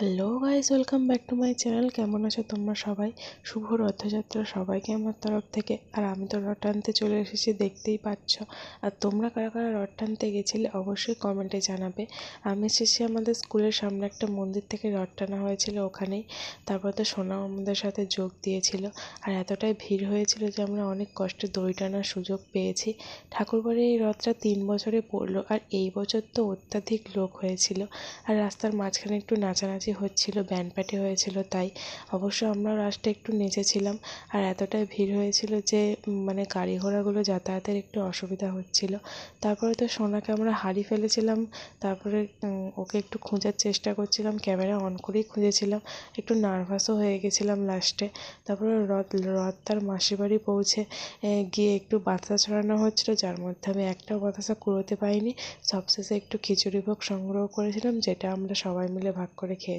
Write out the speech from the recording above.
Hello guys, welcome back to my channel. কেমন আছো তোমরা সবাই? শুভ রথযাত্রা সবাইকে আমার তরফ থেকে। আর আমি তো রথ টানতে চলে এসেছি, দেখতেই পাচ্ছ। আর তোমরা কারা কারা রথ টানতে গেছিলে অবশ্যই কমেন্টে জানাবে। আমি এসেছি আমাদের স্কুলের সামনে একটা মন্দির থেকে রথ টানা হয়েছিল ওখানেই। তারপর তো সোনাও আমাদের সাথে যোগ দিয়েছিল। আর এতটাই ভিড় হয়েছিল যে আমরা অনেক কষ্টে দড়ি টানার সুযোগ পেয়েছি। ঠাকুরবাড়ির এই রথটা 3 বছরে পড়লো, আর এই বছর তো অত্যাধিক লোক হয়েছিল। আর রাস্তার মাঝখানে একটু নাচানাচি হচ্ছিল, ব্যান্ড পার্টি হয়েছিল, তাই অবশ্য আমরাও লাস্টে একটু নেচেছিলাম। আর এতটাই ভিড় হয়েছিল যে মানে গাড়ি ঘোড়াগুলো যাতায়াতের একটু অসুবিধা হচ্ছিল। তারপরে তো সোনাকে আমরা হারিয়ে ফেলেছিলাম। তারপরে ওকে একটু খোঁজার চেষ্টা করছিলাম, ক্যামেরা অন করেই খুঁজেছিলাম। একটু নার্ভাসও হয়ে গেছিলাম লাস্টে। তারপরে রথ রথ তার মাসির বাড়ি পৌঁছে গিয়ে একটু বাতাসা ছড়ানো হচ্ছিল, যার মধ্যে আমি একটাও বাতাসা কুড়োতে পারিনি। সবশেষে একটু খিচুড়ি ভোগ সংগ্রহ করেছিলাম, যেটা আমরা সবাই মিলে ভাগ করে খেয়েছিলাম।